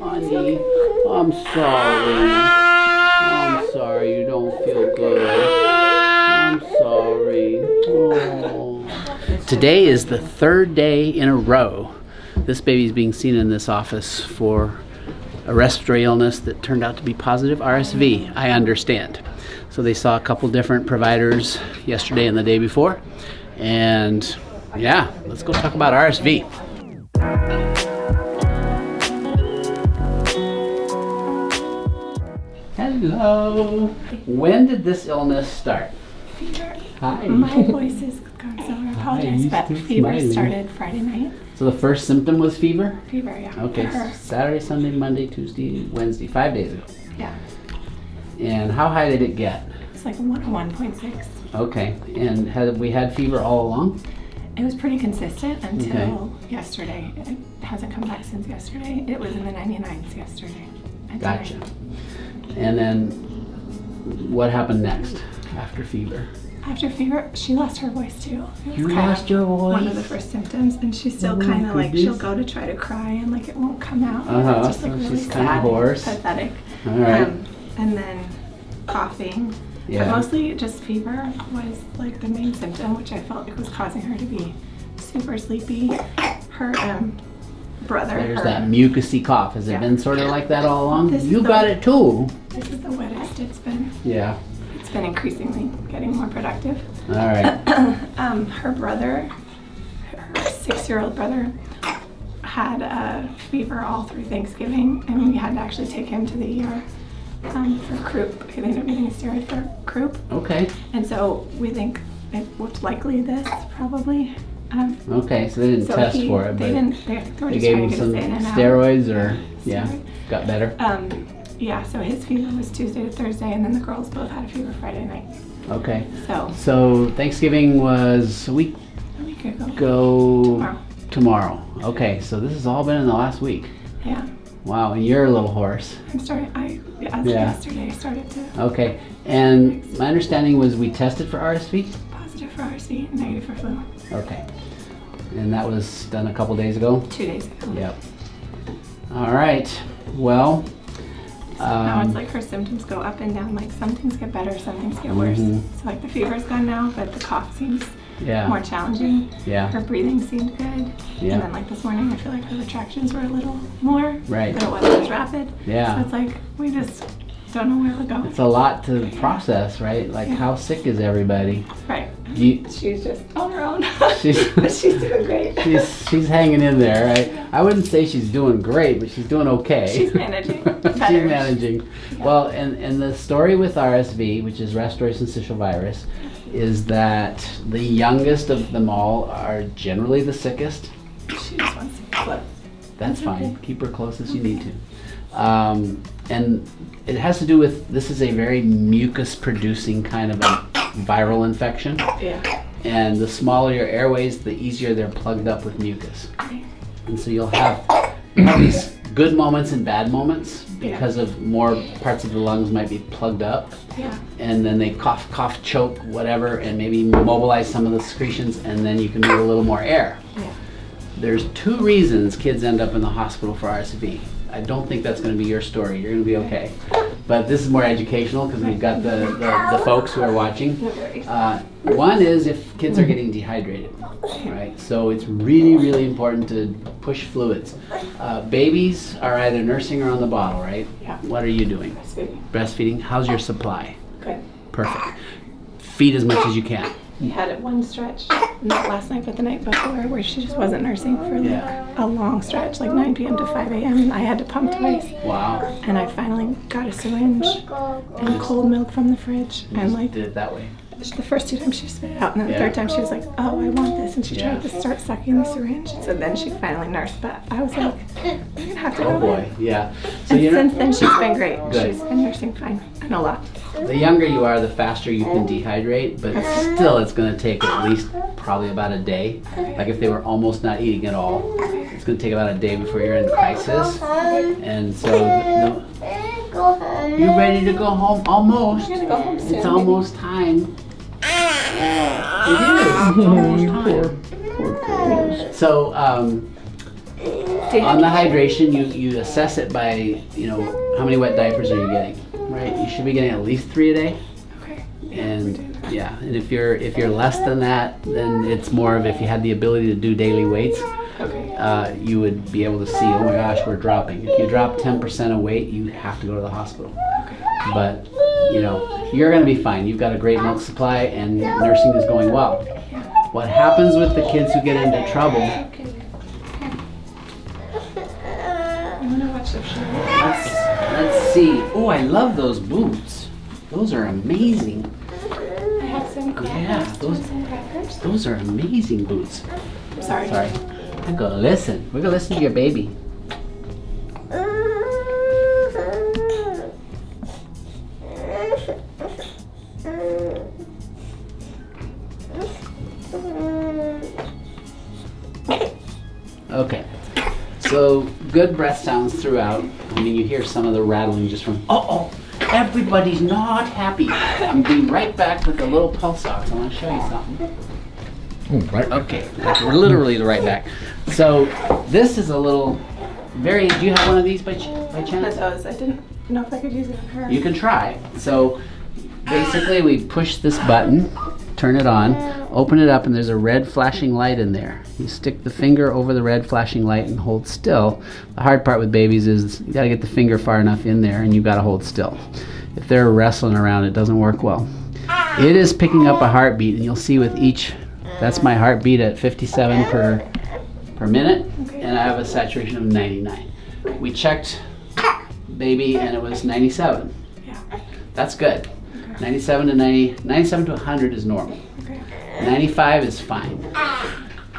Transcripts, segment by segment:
Honey, I'm sorry. I'm sorry you don't feel good. I'm sorry. Oh. Today is the third day in a row this baby is being seen in this office for a respiratory illness that turned out to be positive RSV. I understand. So they saw a couple different providers yesterday and the day before. And yeah, let's go talk about RSV. Hello. When did this illness start? Fever. Hi. My voice is gone, so I apologize, but fever started Friday night. So the first symptom was fever? Fever, yeah. Okay, Saturday, Sunday, Monday, Tuesday, Wednesday, 5 days ago. Yeah. And how high did it get? It's like 101.6. Okay, and have we had fever all along? It was pretty consistent until yesterday. It hasn't come back since yesterday. It was in the 99s yesterday. Gotcha. And then what happened next after fever? After fever, she lost her voice too. You lost your voice? One of the first symptoms, and she's still kind of like, she'll go to try to cry and like it won't come out. It's just like really she's sad, kind of hoarse. pathetic. All right. And then coughing. Yeah. But mostly just fever was like the main symptom, which I felt like was causing her to be super sleepy. Her brother. There's that mucusy cough. Has it been sort of like that all along? You got it too. This is the wettest it's been. Yeah. It's been increasingly getting more productive. All right. Her brother, her 6-year-old brother, had a fever all through Thanksgiving, and we had to actually take him to the ER for croup. They ended up getting a steroid for croup. Okay. And so we think it was likely this, probably. Okay, so they didn't test for it, but they gave him some steroids, or got better. Yeah, so his fever was Tuesday to Thursday, and then the girls both had a fever Friday night. Okay. So Thanksgiving was a week ago. Tomorrow. Okay, so this has all been in the last week. Yeah. Wow, and you're a little hoarse. Yesterday I started to. Okay, and my understanding was we tested for RSV? Positive for RSV, negative for flu. Okay, and that was done a couple days ago? 2 days ago. Yep. All right, well. Now it's like her symptoms go up and down, like some things get better, some things get worse. So like the fever's gone now, but the cough seems more challenging. Yeah. Her breathing seemed good. Yeah. And then like this morning, I feel like her retractions were a little more. Right. But it wasn't as rapid. Yeah. So it's like, we just don't know where to go. It's a lot to process, right? Like how sick is everybody? Right. She's just on her own. She's doing great. She's hanging in there, right? I wouldn't say she's doing great, but she's doing okay. She's managing. She's managing. Yeah. Well, and the story with RSV, which is respiratory syncytial virus, is that the youngest of them all are generally the sickest. She just wants to be close. That's fine. Okay. Keep her close as you need to. And it has to do with, this is a very mucus-producing kind of a viral infection. Yeah. And the smaller your airways, the easier they're plugged up with mucus. And so you'll have these good moments and bad moments because of more parts of the lungs might be plugged up. Yeah. And then they cough, choke, whatever, and maybe mobilize some of the secretions, and then you can move a little more air. Yeah. There's 2 reasons kids end up in the hospital for RSV. I don't think that's going to be your story. You're going to be okay. But this is more educational because we've got the folks who are watching. One is if kids are getting dehydrated, right? So it's really, really important to push fluids. Babies are either nursing or on the bottle, right? Yeah. What are you doing? Breastfeeding. How's your supply? Good. Perfect. Feed as much as you can. We had it one stretch, not last night, but the night before, where she just wasn't nursing for like a long stretch, like 9 p.m. to 5 a.m. and I had to pump twice. Wow. And I finally got a syringe and cold milk from the fridge. And like did it that way. The first 2 times she spit it out, and then the third time she was like, oh, I want this, and she tried to start sucking the syringe. So then she finally nursed, but I was like, we're gonna have to go. Oh boy, yeah. So and since then she's been great. Good. She's been nursing fine, and a lot. The younger you are, the faster you can dehydrate, but still it's going to take at least probably about a day. Like if they were almost not eating at all, it's going to take about a day before you're in crisis. And so, you ready to go home? Almost. We're gonna go home soon. It's almost time. It is. It's almost time. So, On the hydration, you assess it by, how many wet diapers are you getting, right? You should be getting at least 3 a day. Okay. And and if you're less than that, then it's more of if you had the ability to do daily weights, Okay. you would be able to see, oh my gosh, we're dropping. If you drop 10% of weight, you have to go to the hospital. Okay. But, you're going to be fine. You've got a great milk supply and nursing is going well. What happens with the kids who get into trouble, You want to watch the show? let's see. Oh, I love those boots. Those are amazing. I have some crackers. Yeah, Do you want some crackers? Those are amazing boots. Sorry. We're gonna listen. We're gonna listen to your baby. Okay. So good breath sounds throughout. I mean, you hear some of the rattling just from. Everybody's not happy. I'm being right back with the little pulse ox. I want to show you something. Right. Okay, we're literally right back. So this is a little very. Do you have one of these by chance? Those. I didn't know if I could use it on her. You can try. So basically, we push this button, turn it on, open it up, and there's a red flashing light in there. You stick the finger over the red flashing light and hold still. The hard part with babies is you got to get the finger far enough in there, and you got to hold still. If they're wrestling around, it doesn't work well. It is picking up a heartbeat, and you'll see with each. That's my heartbeat at 57 per minute, and I have a saturation of 99. We checked baby, and it was 97. Yeah. That's good. 97 to 90, 97 to 100 is normal. Okay. 95 is fine.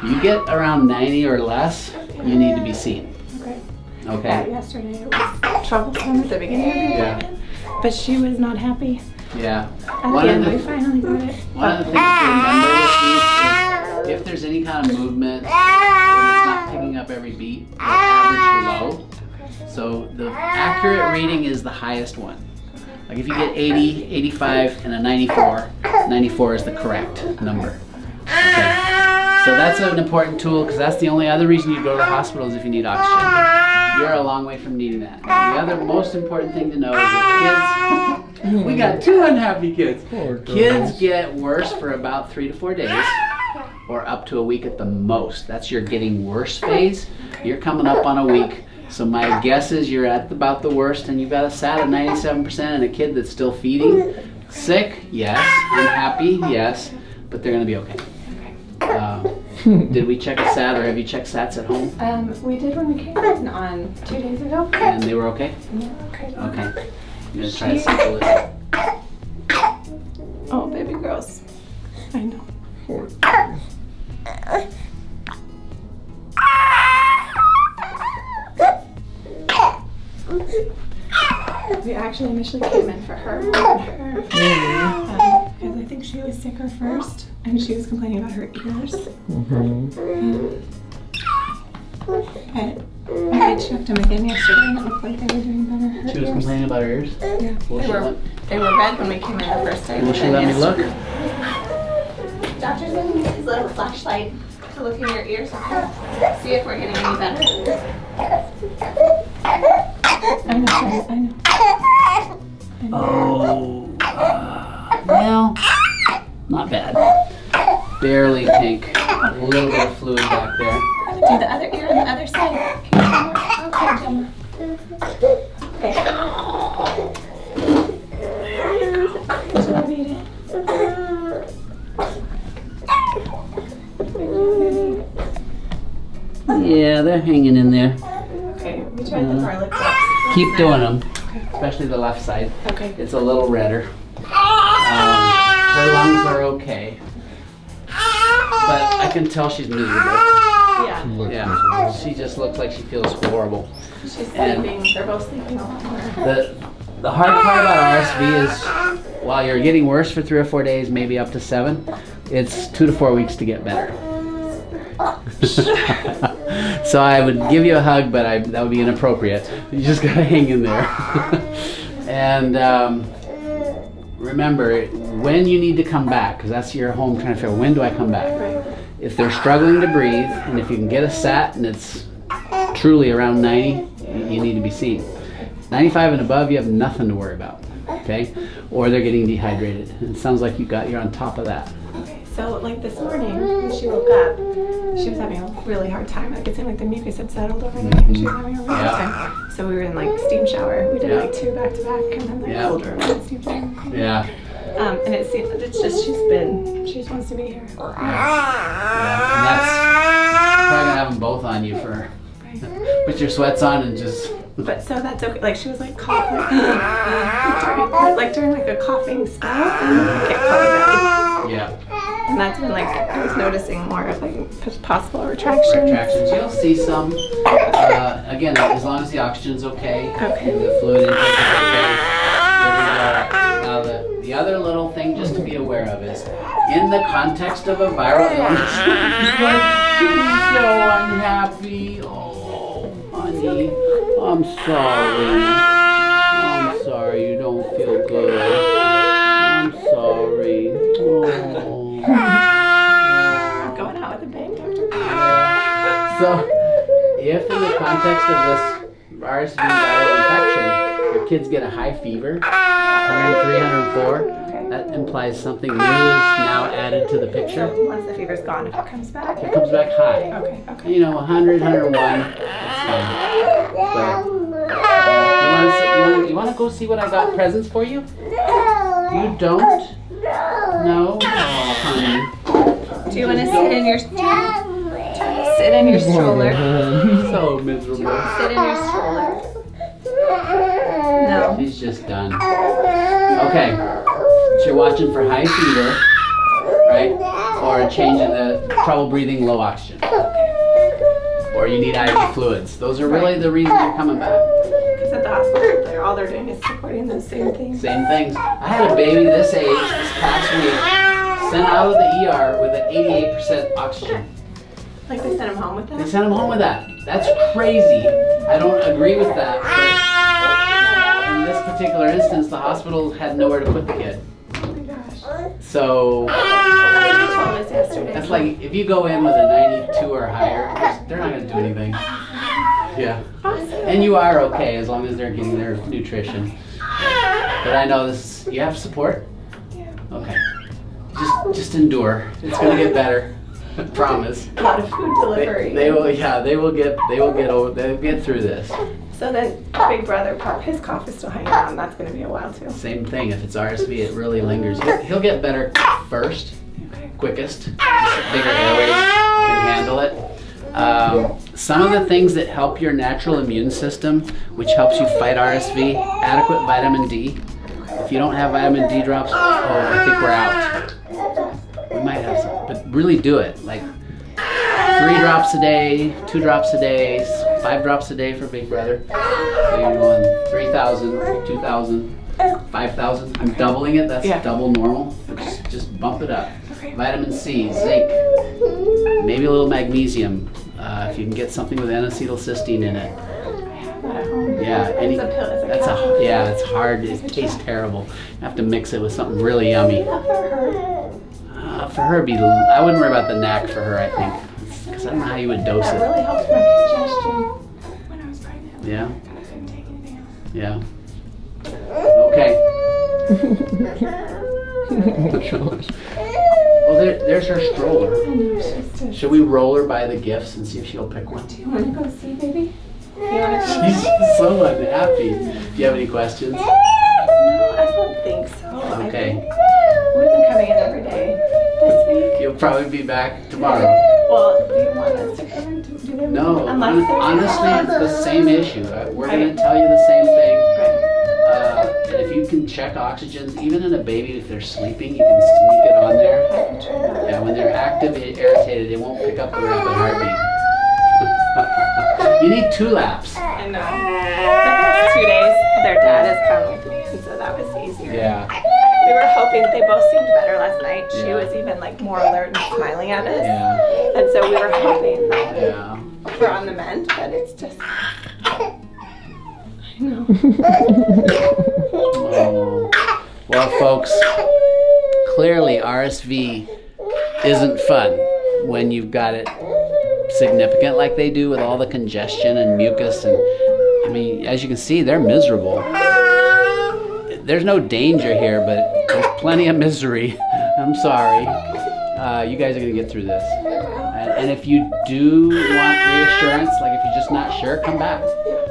You get around 90 or less, you need to be seen. Okay. Okay? Yesterday it was troublesome at the beginning of the appointment, but she was not happy. Yeah. At the end, we finally got it. One of the things to remember with these is if there's any kind of movement and it's not picking up every beat, we'll average low. So the accurate reading is the highest one. Like if you get 80, 85, and a 94, 94 is the correct number. Okay. So that's an important tool because that's the only other reason you go to the hospital is if you need oxygen. You're a long way from needing that. And the other most important thing to know is that kids, we got 2 unhappy kids. Kids get worse for about 3 to 4 days or up to a week at the most. That's your getting worse phase. You're coming up on a week. So my guess is you're at about the worst and you've got a SAT of 97% and a kid that's still feeding. Sick? Yes. Unhappy? Yes. But they're going to be okay. Did we check a SAT or have you checked SATs at home? We did when we came in on 2 days ago. And they were okay? Yeah, okay. Okay. I'm going to try to sample it. Oh, baby girls. I know. We actually initially came in for her. Because I think she was sicker first, and she was complaining about her ears. But I checked them again yesterday, and it looked like they were doing better. Her She was ears. complaining about her ears? Yeah, Will they were red when we came in the first day. Will she let me look? Doctor's gonna use his little flashlight to look in your ears and see if we're getting any better. I know. Oh. Well, not bad. Barely pink. A little bit of fluid back there. Do the other ear on the other side. Can you okay, Yeah, they're hanging in there. okay, we tried the garlic drops. Keep doing them, especially the left side. Okay. It's a little redder. Her lungs are okay, but I can tell she's miserable. Yeah. Yeah, she just looks like she feels horrible. She's sleeping. They're both sleeping a lot more. The hard part about RSV is while you're getting worse for 3 or 4 days, maybe up to 7, it's 2 to 4 weeks to get better. So I would give you a hug, but that would be inappropriate. You just gotta hang in there. And remember, when you need to come back, because that's your home trying to figure, when do I come back? Right. If they're struggling to breathe, and if you can get a SAT and it's truly around 90, you need to be seen. 95 and above, you have nothing to worry about, okay? Or they're getting dehydrated. It sounds like you're on top of that. Okay, so like this morning when she woke up, she was having a really hard time. Like it seemed like the mucus had settled overnight and she was having a really hard time. So we were in like steam shower. We did like 2 back to back and then like cold room and steam shower. Yeah. And it's just she just wants to be here. Yeah. And that's probably gonna have them both on you for put your sweats on and just. But so that's okay. Like she was like coughing, during like a coughing spell, and I get called Yeah. And that's when like I was noticing more of like possible retractions. Retractions. You'll see some. Again, as long as the oxygen's okay, Okay. and the fluid intake is okay. There we go. Now the other little thing just to be aware of is, in the context of a viral illness, she's so unhappy. Oh, honey, I'm sorry. I'm sorry you don't feel good. I'm sorry. Oh. Going out with a bang, Dr. So, if in the context of this RSV viral infection, your kids get a high fever, 103, 104, that implies something new is now added to the picture. So once the fever's gone, if it comes back? It comes back high. Okay. 100, 101, that's fine. But you want to go see what I got presents for you? You don't? No? Oh, honey. Do you want to sit in your stroller? So miserable. Sit in your stroller. No. She's just done. Okay. So you're watching for high fever, right? Or a change in the trouble breathing, low oxygen. Or you need IV fluids. Those are really the reasons you're coming back. Because at the hospital, all they're doing is supporting those same things. Same things. I had a baby this age this past week, sent out of the ER with an 88% oxygen. Like they sent him home with that? They sent him home with that. That's crazy. I don't agree with that. But in this particular instance, the hospital had nowhere to put the kid. Oh my gosh. So You told us yesterday. that's like if you go in with a 92 or higher, they're not going to do anything. Yeah. Awesome. And you are okay as long as they're getting their nutrition. But I know this. You have support? Yeah. Okay. Just endure. It's going to get better. I promise. A lot of food delivery. They will get through this. So then big brother, his cough is still hanging on. That's going to be a while too. Same thing. If it's RSV, it really lingers. He'll get better first, quickest. Bigger airways can handle it. Some of the things that help your natural immune system, which helps you fight RSV, adequate vitamin D. If you don't have vitamin D drops, I think we're out. We might have some, but really do it. Like 3 drops a day, 2 drops a day, 5 drops a day for big brother. So you're going 3,000, 2,000, 5,000. I'm doubling it. That's double normal. Just bump it up. Okay. Vitamin C, zinc, maybe a little magnesium. If you can get something with N-acetylcysteine in it. I have that at home. Yeah, It's a pill. It's a capsule. it's hard. It tastes terrible. You have to mix it with something really yummy. Not for her. For her, I wouldn't worry about the knack for her. I think because I don't know how you would dose That it. really helped my congestion when I was pregnant. Yeah. I couldn't take anything else. Yeah. Okay. Oh, there's her stroller. I know, she's just... Should we roll her by the gifts and see if she'll pick one? Do you want to go see, baby? You want to go She's so unhappy. Do you have any questions? No, I don't think so. Okay. We've been coming in every day this week. You'll probably be back tomorrow. Well, do you want us to come in? Do they No, unless there's honestly, it's the same issue. We're going to tell you the same thing. Right. And if you can check oxygens, even in a baby, if they're sleeping, you can sneak it on there. I can try that. Yeah, when they're active, irritated, it won't pick up the rapid heartbeat. You need 2 laps. I know. The past 2 days, their dad has come with me, and so that was easier. Yeah. We were hoping they both seemed better last night. She Yeah. was even like more alert and smiling at us. Yeah. And so we were hoping that Yeah. we're on the mend, but it's just. I know. Oh. Well, folks, clearly RSV isn't fun when you've got it significant like they do with all the congestion and mucus. And I mean, as you can see, they're miserable. There's no danger here, but there's plenty of misery. I'm sorry. You guys are gonna get through this. And if you do want reassurance, like if you're just not sure, come back.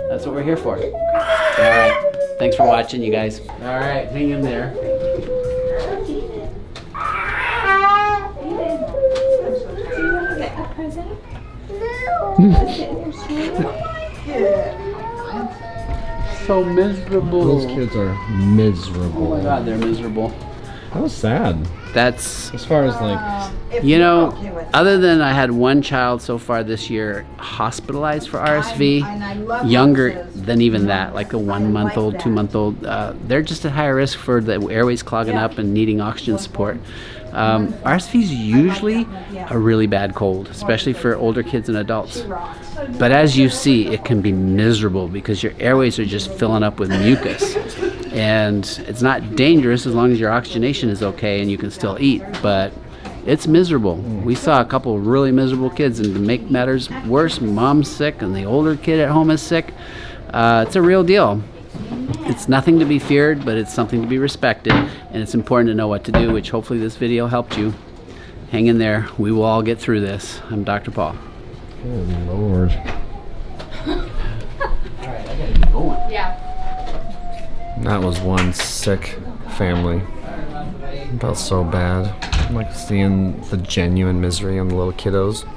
That's what we're here for. All right. Thanks for watching, you guys. All right, hang in there. So miserable. Those kids are miserable. Oh my God, they're miserable. That was sad. That's, As far as like, you know, other than I had one child so far this year hospitalized for RSV, younger than even that, like a 1 month old, 2 month old, they're just at higher risk for the airways clogging up and needing oxygen support. RSV is usually a really bad cold, especially for older kids and adults. But as you see, it can be miserable because your airways are just filling up with mucus. And it's not dangerous as long as your oxygenation is okay and you can still eat, but it's miserable. We saw a couple of really miserable kids, and to make matters worse, mom's sick and the older kid at home is sick. It's a real deal. It's nothing to be feared, but it's something to be respected, and it's important to know what to do, which hopefully this video helped you. Hang in there. We will all get through this. I'm Dr. Paul. good Lord. All right, I gotta get going. Yeah. That was one sick family. Felt so bad. I'm like seeing the genuine misery on the little kiddos.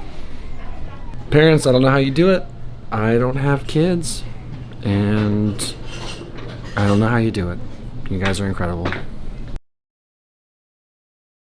Parents, I don't know how you do it. I don't have kids, and I don't know how you do it. You guys are incredible.